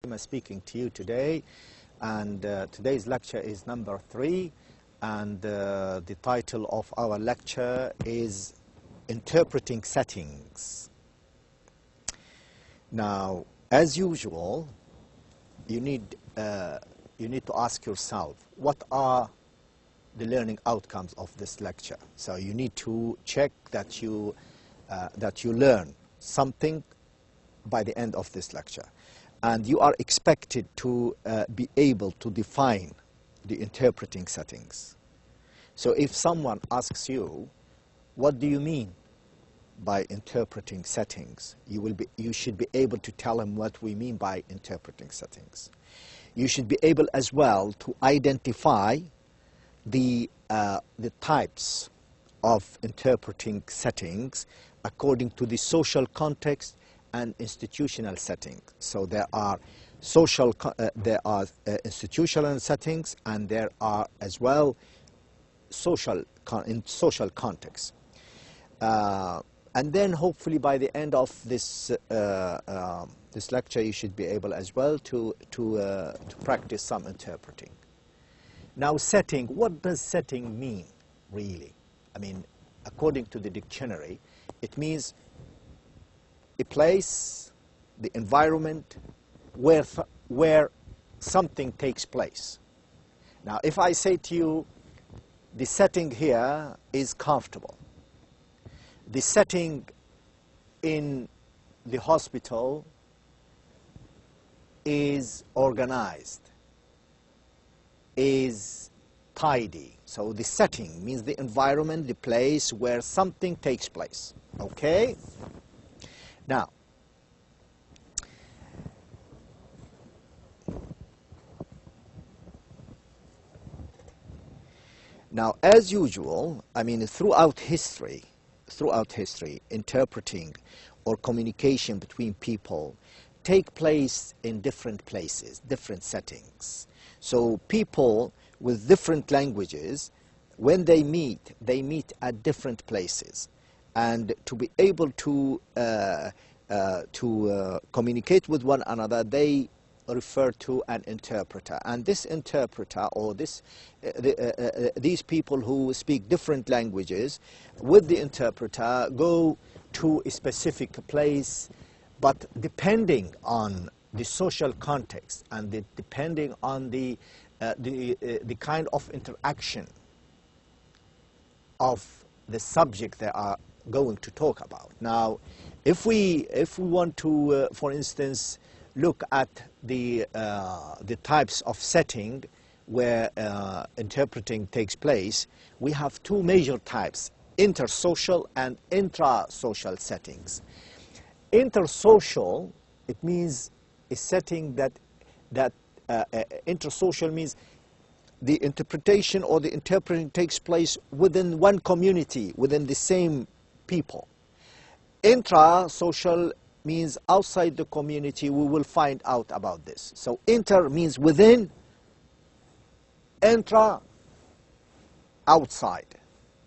Halimah speaking to you today, and today's lecture is number 3, and the title of our lecture is Interpreting Settings. Now, as usual, you need to ask yourself, what are the learning outcomes of this lecture? So you need to check that you learn something by the end of this lecture. And you are expected to be able to define the interpreting settings. So if someone asks you, what do you mean by interpreting settings? You should be able to tell him what we mean by interpreting settings. You should be able as well to identify the types of interpreting settings according to the social context and institutional setting. So there are institutional settings, and there are as well social context. And then hopefully by the end of this this lecture, you should be able as well to practice some interpreting. Now, setting. What does setting mean, really? I mean, according to the dictionary, it means a place, the environment where something takes place. Now, if I say to you, the setting here is comfortable, the setting in the hospital is organized, is tidy. So the setting means the environment, the place where something takes place. Okay? Now, as usual, I mean, throughout history, interpreting or communication between people take place in different places, different settings. So people with different languages, when they meet at different places. And to be able to communicate with one another, they refer to an interpreter. And this interpreter, or these people who speak different languages with the interpreter, go to a specific place, but depending on the social context and depending on the kind of interaction of the subject they are going to talk about. Now, if we want to, for instance, look at the types of setting where interpreting takes place, we have two major types: intersocial and intrasocial settings. Intersocial, it means a setting that intersocial means the interpretation or the interpreting takes place within one community, within the same people. Intrasocial means outside the community. We will find out about this. So inter means within, intra, outside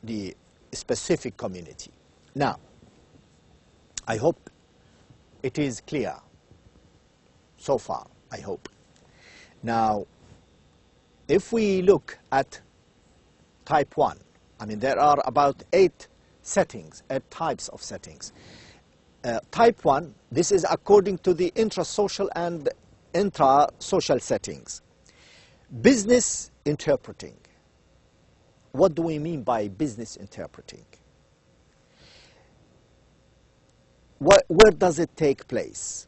the specific community. Now, I hope it is clear so far, I hope. Now, if we look at type 1, I mean, there are about 8 settings, 8 types of settings. Type 1, this is according to the intrasocial and intrasocial settings. Business interpreting. What do we mean by business interpreting? Where does it take place?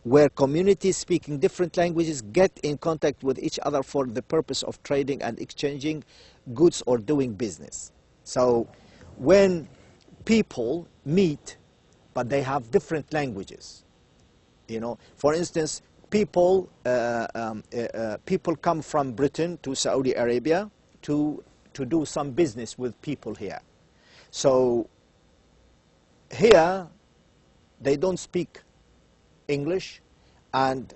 Where communities speaking different languages get in contact with each other for the purpose of trading and exchanging goods or doing business. So when people meet, but they have different languages, you know, for instance, people come from Britain to Saudi Arabia to do some business with people here. So here they don't speak English, and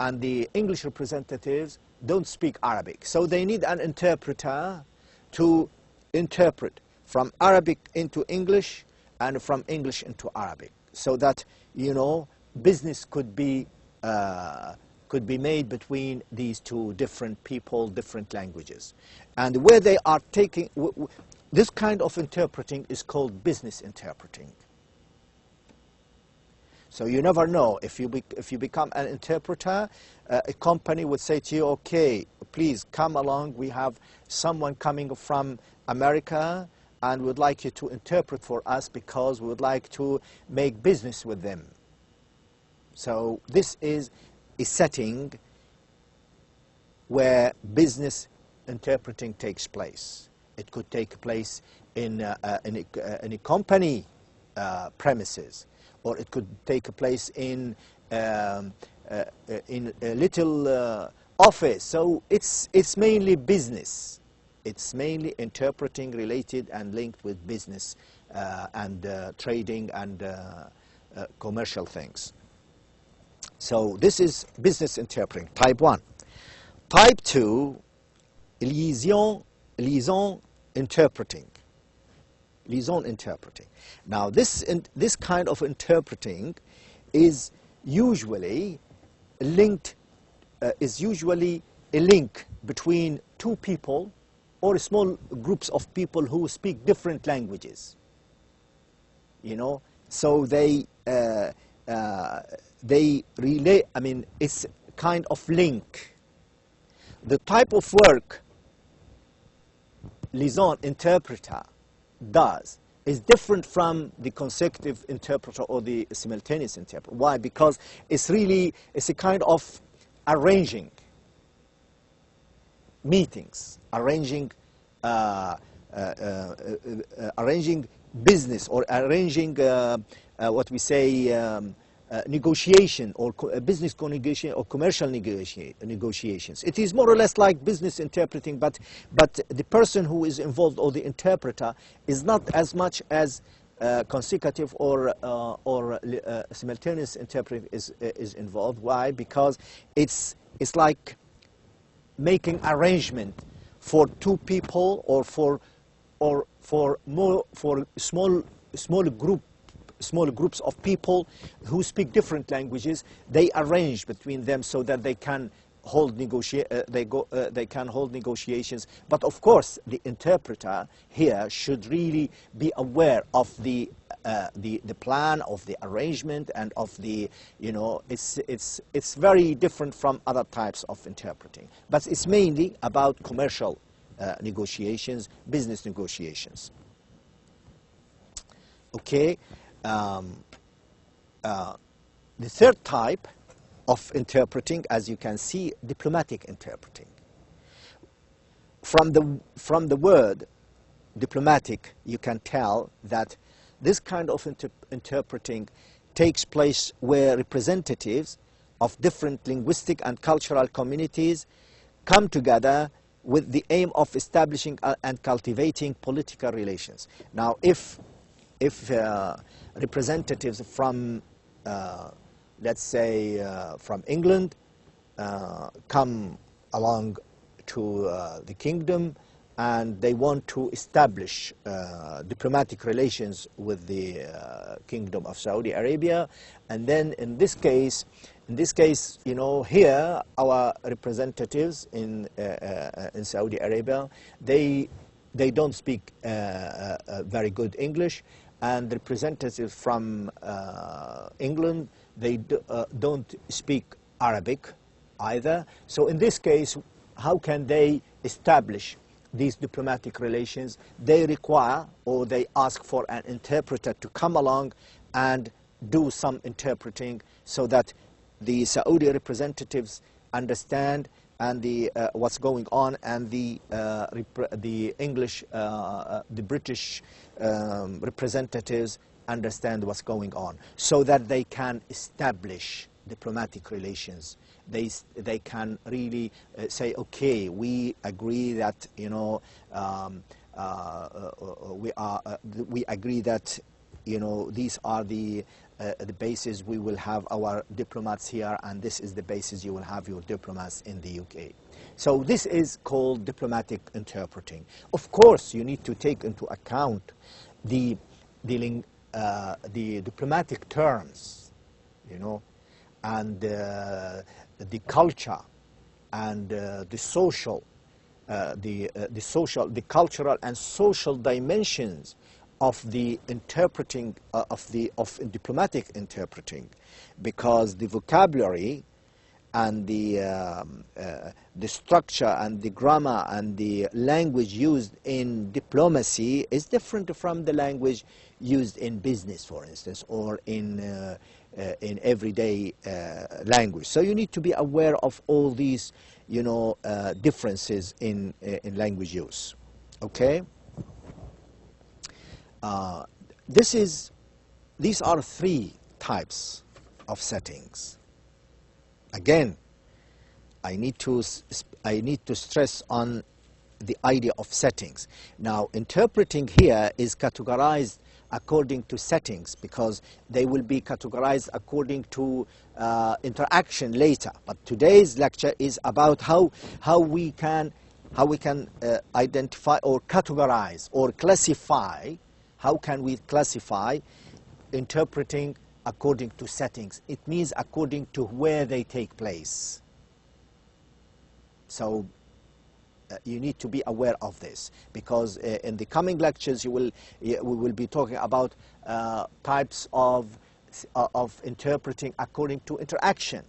the English representatives don't speak Arabic. So they need an interpreter to interpret from Arabic into English and from English into Arabic, so that, you know, business could be could be made between these two different people, different languages. And where they are taking, this kind of interpreting is called business interpreting. So you never know. If you become an interpreter, a company would say to you, okay, please come along. We have someone coming from America and would like you to interpret for us because we would like to make business with them. So this is a setting where business interpreting takes place. It could take place in a company premises, or it could take place in a little office. So it's mainly business. It's mainly interpreting related and linked with business and trading and commercial things. So this is business interpreting, type 1. Type 2, liaison interpreting. Liaison interpreting. Now this kind of interpreting is usually linked, is usually a link between two people or small groups of people who speak different languages. You know, so they relay. I mean, it's kind of link. The type of work liaison interpreter does is different from the consecutive interpreter or the simultaneous interpreter. Why? Because it's a kind of arranging meetings, arranging business, or arranging what we say negotiation, or business negotiation, or commercial negotiations. It is more or less like business interpreting, but the person who is involved, or the interpreter, is not as much as consecutive or simultaneous interpreting is involved. Why? Because it's like making arrangement for two people, or for small groups of people who speak different languages. They arrange between them so that they can hold negotiations. But of course, the interpreter here should really be aware of the plan, of the arrangement, and of the, you know, it's very different from other types of interpreting. But it's mainly about commercial negotiations, business negotiations. Okay. The third type of interpreting, as you can see, diplomatic interpreting. From the word diplomatic, you can tell that this kind of interpreting takes place where representatives of different linguistic and cultural communities come together with the aim of establishing and cultivating political relations. Now, if representatives from, let's say, from England come along to the kingdom, and they want to establish diplomatic relations with the Kingdom of Saudi Arabia, and then in this case, you know, here our representatives in Saudi Arabia, they don't speak very good English, and representatives from England, they don't speak Arabic either. So in this case, how can they establish these diplomatic relations? They require, or they ask for, an interpreter to come along and do some interpreting so that the Saudi representatives understand and what's going on, and the English, the British representatives understand what's going on, so that they can establish diplomatic relations. They can really say, okay, we agree that, you know, we agree that, you know, these are the bases we will have our diplomats here, and this is the basis you will have your diplomats in the UK. So this is called diplomatic interpreting. Of course, you need to take into account the diplomatic terms, you know, and the culture and the social, the cultural and social dimensions of the interpreting of diplomatic interpreting, because the vocabulary and the structure and the grammar and the language used in diplomacy is different from the language used in business, for instance, or in everyday language. So you need to be aware of all these, differences in language use. Okay. These are three types of settings. Again, I need to stress on the idea of settings. Now, interpreting here is categorized according to settings, because they will be categorized according to interaction later. But today's lecture is about how we can identify or categorize or classify. How can we classify interpreting according to settings? It means according to where they take place. So you need to be aware of this, because in the coming lectures we will be talking about types of interpreting according to interaction.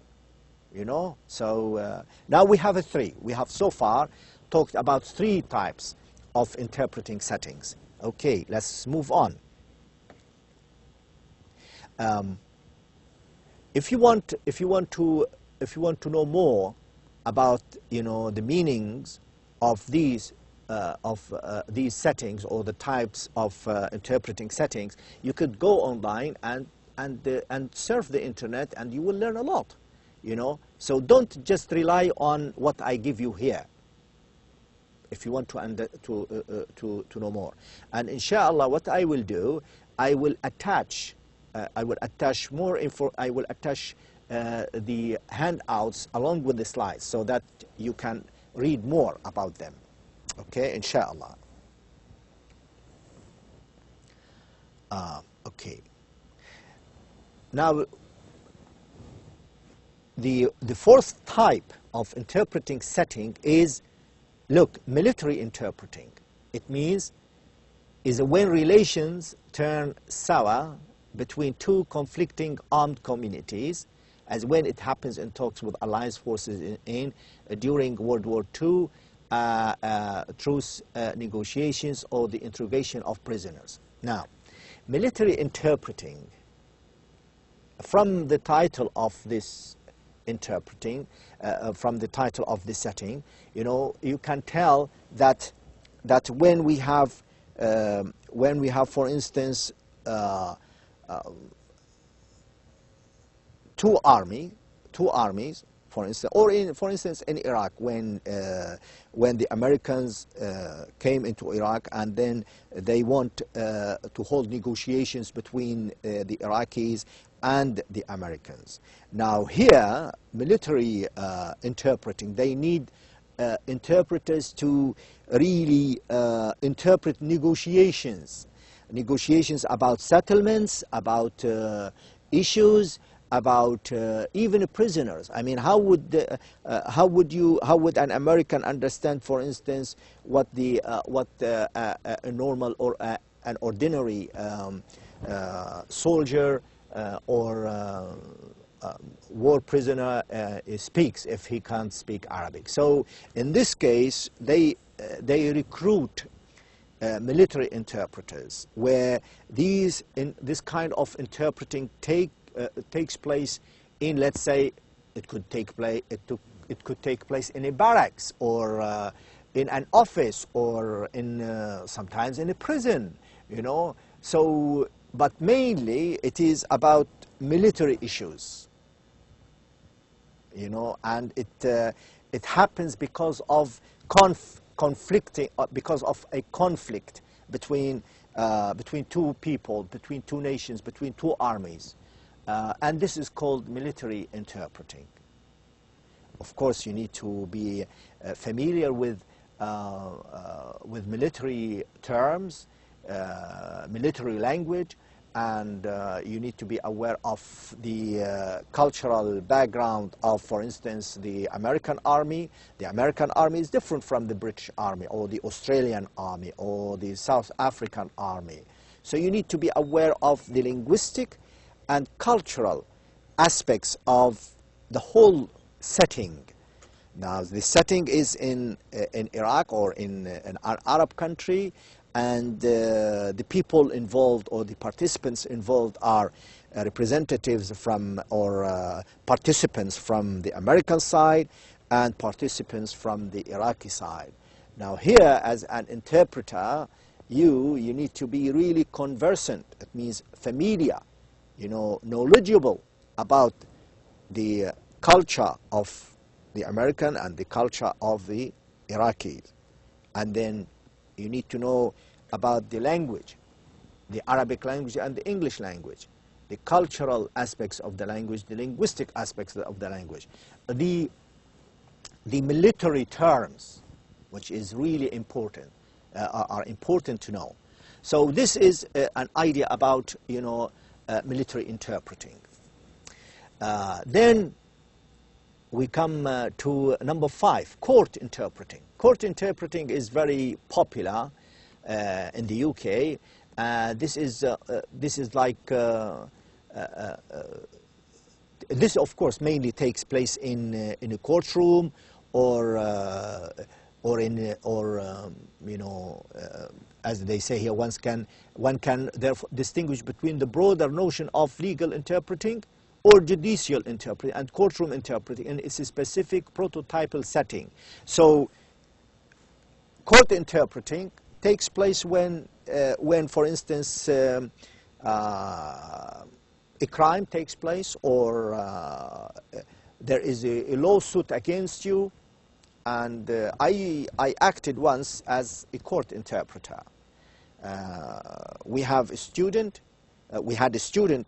So now we have three. We have so far talked about three types of interpreting settings. Okay, let's move on. If you want to know more about the meanings of these settings, or the types of interpreting settings, you could go online and surf the internet, and you will learn a lot. So don't just rely on what I give you here, if you want to know more. And inshallah, what I will do, I will attach more info. I will attach the handouts along with the slides, so that you can read more about them. Okay, inshallah. Okay. Now, the fourth type of interpreting setting is, look, military interpreting. It means is when relations turn sour between two conflicting armed communities, as when it happens in talks with alliance forces during World War II, truce negotiations, or the interrogation of prisoners. Now, military interpreting, from the title of this interpreting, from the title of this setting, you can tell that when we have, for instance, two armies, for instance, or for instance in Iraq, when the Americans came into Iraq, and then they want to hold negotiations between the Iraqis and the Americans. Now here, military interpreting, they need interpreters to really interpret negotiations about settlements, about issues, about even prisoners. I mean, how would an American understand, for instance, what a normal or an ordinary soldier or war prisoner speaks, if he can't speak Arabic? So in this case, they recruit military interpreters, where this kind of interpreting takes place in, let's say, it could take place in a barracks, or in an office, or in sometimes in a prison, So, but mainly it is about military issues, and it happens because of because of a conflict between two people, between two nations, between two armies. And this is called military interpreting. Of course, you need to be familiar with military terms, military language, and you need to be aware of the cultural background of, for instance, the American Army. The American Army is different from the British Army or the Australian Army or the South African Army. So you need to be aware of the linguistic and cultural aspects of the whole setting. Now, the setting is in Iraq or in an Arab country, and the people involved or the participants involved are representatives from or participants from the American side and participants from the Iraqi side. Now, here as an interpreter, you need to be really conversant. It means familiar, knowledgeable about the culture of the American and the culture of the Iraqis. And then you need to know about the language, the Arabic language and the English language, the cultural aspects of the language, the linguistic aspects of the language, the military terms, which is really important, are important to know. So this is an idea about, military interpreting. Then we come to number 5, court interpreting. Court interpreting is very popular in the UK. This is like this, of course, mainly takes place in a courtroom or as they say here, one can therefore distinguish between the broader notion of legal interpreting or judicial interpreting and courtroom interpreting, and it's a specific prototypal setting. So court interpreting takes place when for instance, a crime takes place, or there is a lawsuit against you, and I acted once as a court interpreter. We had a student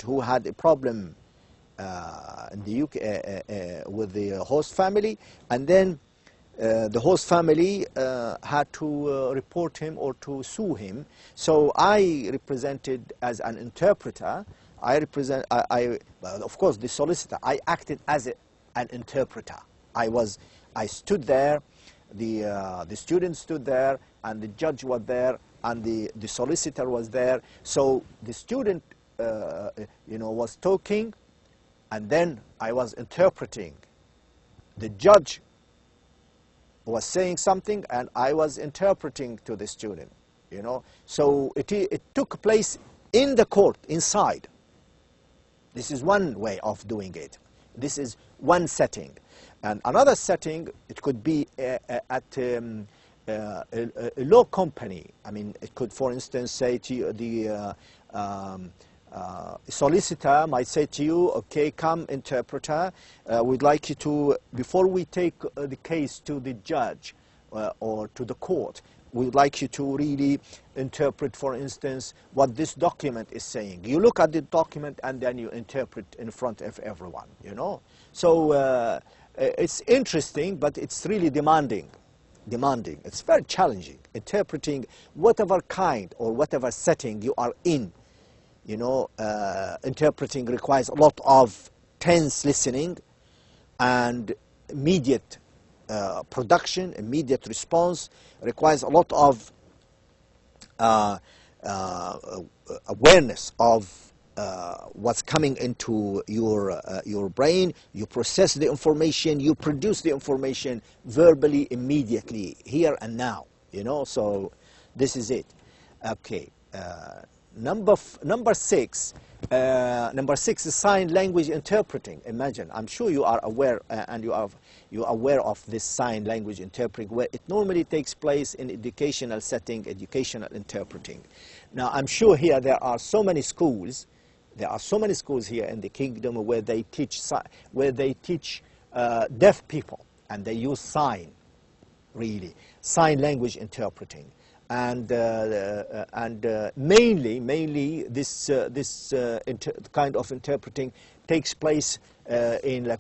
who had a problem in the UK with the host family, and then the host family had to report him or to sue him. So I represented as an interpreter. Of course, the solicitor. I acted as an interpreter. I stood there. The student stood there, and the judge was there, and the solicitor was there. So the student, was talking, and then I was interpreting. The judge was saying something, and I was interpreting to the student, So it took place in the court, inside. This is one way of doing it. This is one setting. And another setting, it could be at a law company. I mean, it could, for instance, say to you, the solicitor might say to you, okay, come, interpreter, we'd like you to, before we take the case to the judge or to the court, we'd like you to really interpret, for instance, what this document is saying. You look at the document and then you interpret in front of everyone, So it's interesting, but it's really demanding. It's very challenging, interpreting whatever kind or whatever setting you are in. Interpreting requires a lot of tense listening and immediate production, immediate response, requires a lot of awareness of what's coming into your brain. You process the information, you produce the information verbally, immediately, here and now, so this is it. Okay. Number 6 is sign language interpreting. Imagine, I'm sure you are aware, and you are aware of this sign language interpreting, where it normally takes place in educational setting, educational interpreting. Now, I'm sure here there are so many schools. There are so many schools here in the kingdom where they teach deaf people, and they use sign language interpreting. And mainly this kind of interpreting takes place in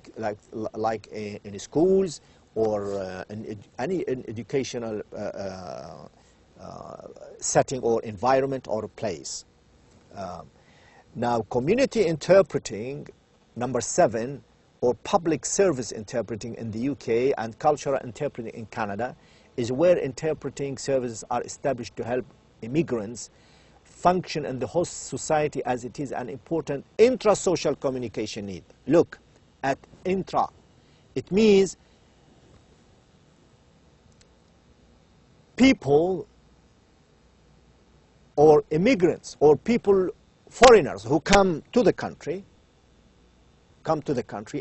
in schools or in any educational setting or environment or place. Now, community interpreting, number 7, or public service interpreting in the UK and cultural interpreting in Canada, is where interpreting services are established to help immigrants function in the host society as it is an important intra-social communication need. Look at intra. It means people or immigrants or people, foreigners who come to the country,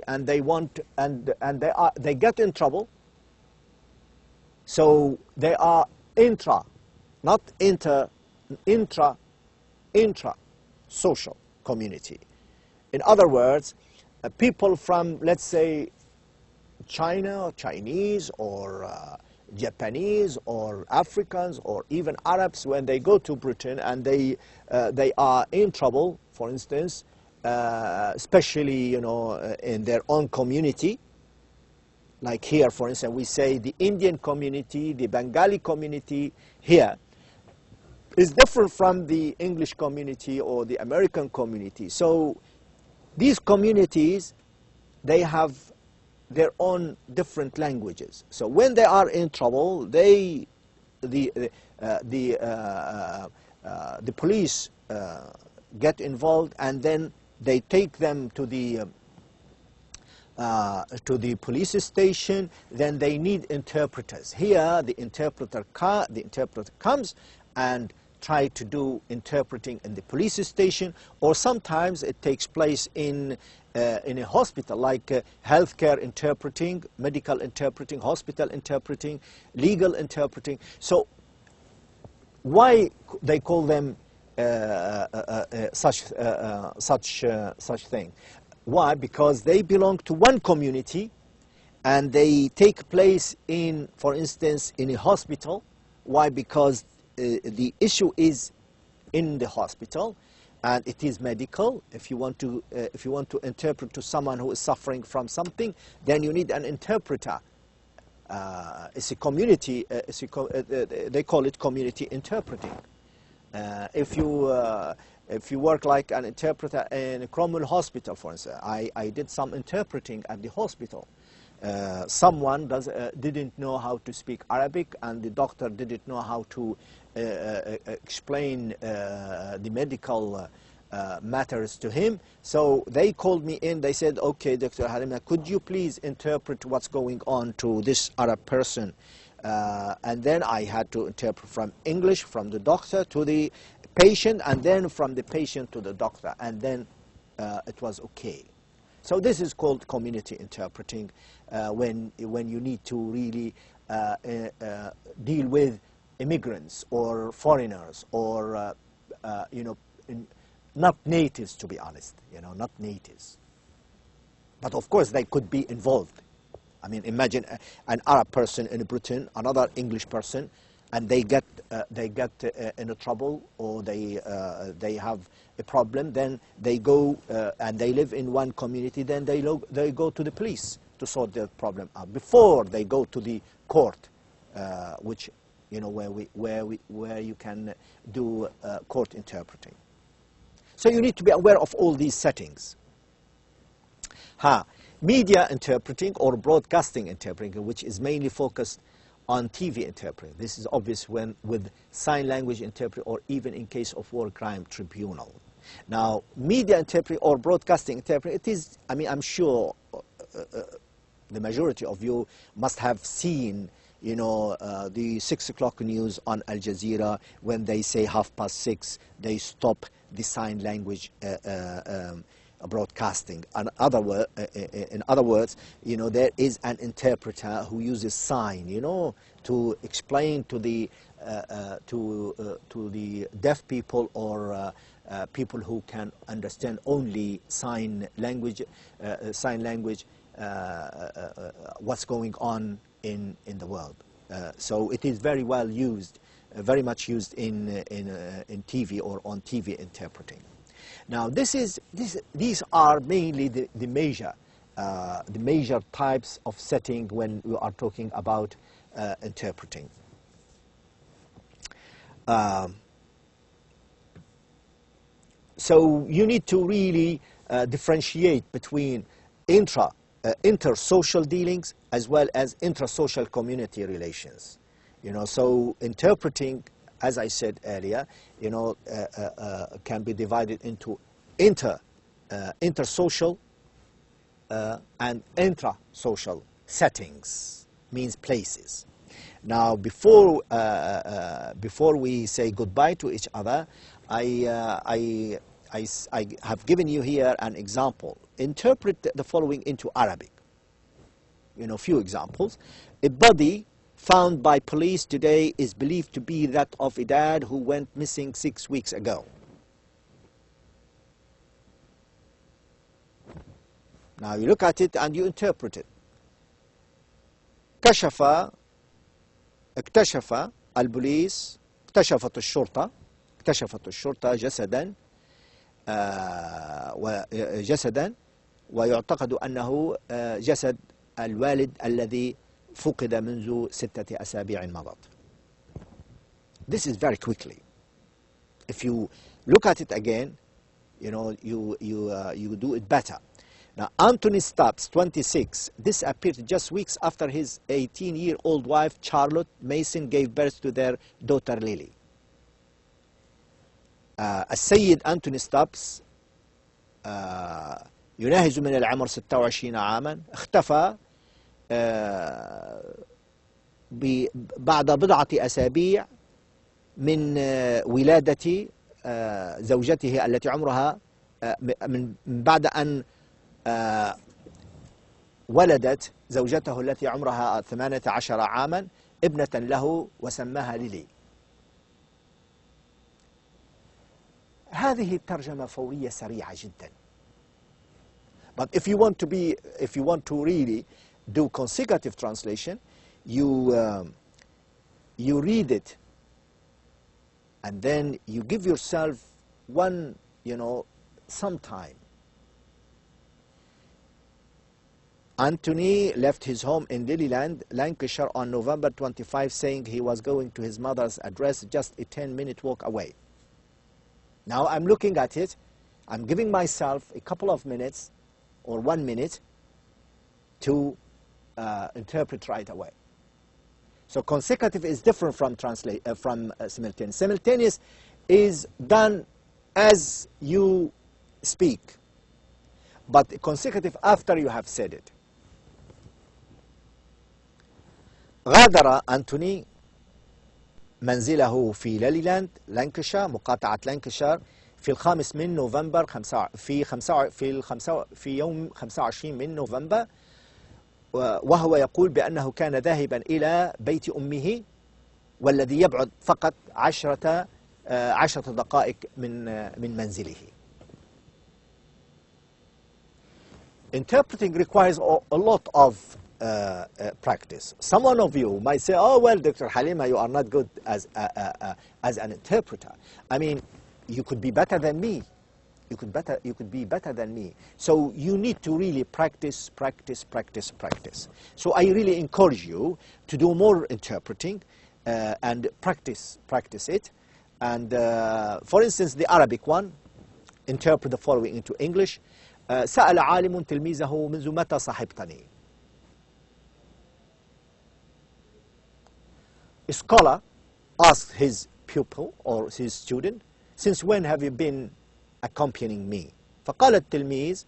and they want they get in trouble. So they are intra, not inter, intra-social community. In other words, people from, let's say, China or Chinese or Japanese or Africans or even Arabs, when they go to Britain and they are in trouble, for instance, especially in their own community. Like here, for instance, we say the Indian community, the Bengali community here is different from the English community or the American community. So these communities, they have their own different languages. So when they are in trouble, the police get involved, and then they take them to the police station. Then they need interpreters. Here, the interpreter comes and try to do interpreting in the police station, or sometimes it takes place in a hospital, like healthcare interpreting, medical interpreting, hospital interpreting, legal interpreting. So why they call them such thing? Why? Because they belong to one community, and they take place in, for instance, in a hospital. Why? Because the issue is in the hospital, and it is medical. If you want to interpret to someone who is suffering from something, then you need an interpreter. It's a community. They call it community interpreting. If you work like an interpreter in Cromwell Hospital, for instance, I did some interpreting at the hospital. Someone didn't know how to speak Arabic, and the doctor didn't know how to explain the medical matters to him. So they called me in. They said, "Okay, Dr. Halimah, could you please interpret what's going on to this Arab person?" And then I had to interpret from English, from the doctor to the patient, and then from the patient to the doctor, and then it was okay. So this is called community interpreting, when you need to really deal with immigrants or foreigners or not natives, to be honest, not natives. But of course they could be involved. I mean, imagine an Arab person in Britain, another English person, and they get in a trouble, or they have a problem. Then they go and they live in one community. Then they go to the police to sort their problem out before they go to the court, which where you can do court interpreting. So you need to be aware of all these settings. Media interpreting or broadcasting interpreting, which is mainly focused on TV interpreting. This is obvious when with sign language interpreting, or even in case of war crime tribunal. Now, media interpreting or broadcasting interpreting, it is, I mean, I'm sure the majority of you must have seen, the 6 o'clock news on Al Jazeera. When they say 6:30, they stop the sign language broadcasting. In other words, there is an interpreter who uses sign, to explain to the deaf people or people who can understand only sign language, what's going on in the world. So it is very well used, very much used in TV or on TV interpreting. Now, these are mainly the major types of setting when we are talking about interpreting. So you need to really differentiate between intersocial dealings as well as intrasocial community relations. So interpreting, as I said earlier, can be divided into intersocial and intrasocial settings, means places. Now, before we say goodbye to each other, I have given you here an example. Interpret the following into Arabic. Few examples. A body found by police today is believed to be that of a dad who went missing 6 weeks ago. Now you look at it and you interpret it. اكتشفت الشرطة جسدا ويعتقد أنه جسد الوالد الذي فقد منذ 6 أسابيع مضت. This is very quickly. If you look at it again, you do it better. Now, Anthony Stubbs, 26, disappeared just weeks after his 18-year-old wife, Charlotte Mason, gave birth to their daughter, Lily. السيد أنتوني ستابس يناهز من العمر 26 عاما، اختفى بعد بضعة أسابيع من ولادة زوجته التي عمرها من بعد أن ولدت زوجته التي عمرها 18 عاما ابنة له وسماها ليلي. هذه الترجمة فورية سريعة جدا. But if you want to really do consecutive translation, you read it and then you give yourself some time. Anthony left his home in Lilyland, Lancashire on November 25, saying he was going to his mother's address just a 10-minute walk away. Now I'm looking at it, I'm giving myself a couple of minutes or 1 minute to interpret right away. So consecutive is different from simultaneous. Simultaneous is done as you speak, but consecutive after you have said it. غادر أنتوني منزله في ليليلاند لانكشاير مقاطعة لانكشاير في 5 من نوفمبر في يوم 25 من نوفمبر، وهو يقول بأنه كان ذاهبا إلى بيت أمه والذي يبعد فقط 10 دقائق من منزله. Interpreting requires a lot of practice. Some of you might say, oh well, Dr. Halimah, you are not good as an interpreter. I mean, you could be better than me. You could be better than me. So you need to really practice. So I really encourage you to do more interpreting and practice it. And for instance, the Arabic one, interpret the following into English. سأل عالم تلميذه منذ متى صاحبتني. A scholar asked his pupil or his student, since when have you been accompanying me? فقال التلميذ,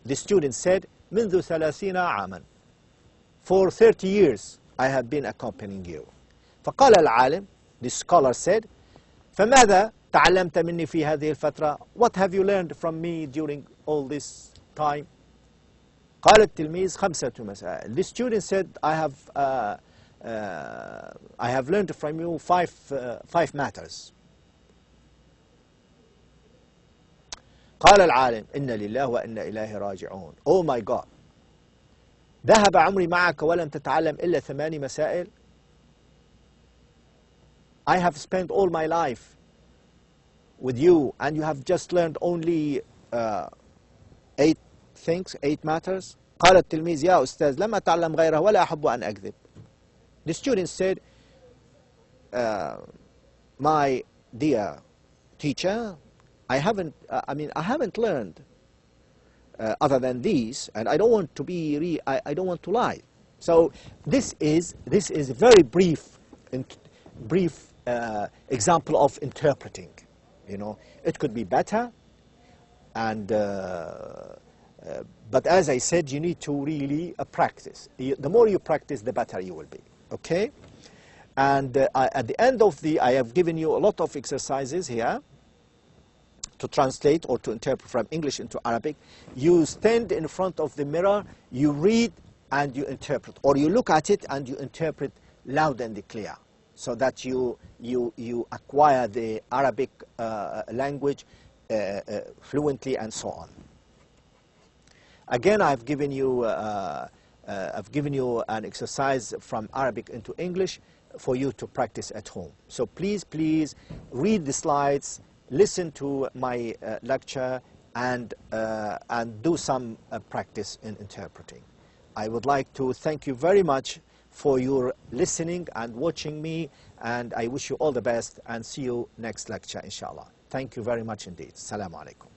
the student said, منذ 30 عاما. For 30 years I have been accompanying you. فقال العالم, the scholar said, فماذا تعلمت مني في هذه الفترة? What have you learned from me during all this time? قال التلميذ 5 مسائل. The student said, I have learned from you five matters. قال العالم إن لله وإنا إليه راجعون. Oh my God. ذهب عمري معك ولم تتعلم إلا 8 مسائل. I have spent all my life with you and you have just learned only 8 things, 8 matters. قال التلميذ يا أستاذ لم أتعلم غيره ولا أحب أن أكذب. The student said, my dear teacher, I haven't learned other than these, and I don't want to be I don't want to lie. So this is a very brief example of interpreting. You know, it could be better, and but as I said, you need to really practice. The more you practice, the better you will be. Okay, and at the end of I have given you a lot of exercises here to translate or to interpret from English into Arabic. You stand in front of the mirror, you read and you interpret, or you look at it and you interpret loud and clear, so that you acquire the Arabic language fluently and so on. Again, I've given you an exercise from Arabic into English for you to practice at home. So please read the slides, listen to my lecture, and do some practice in interpreting. I would like to thank you very much for your listening and watching me, and I wish you all the best and see you next lecture, inshallah. Thank you very much indeed. Assalamu alaikum.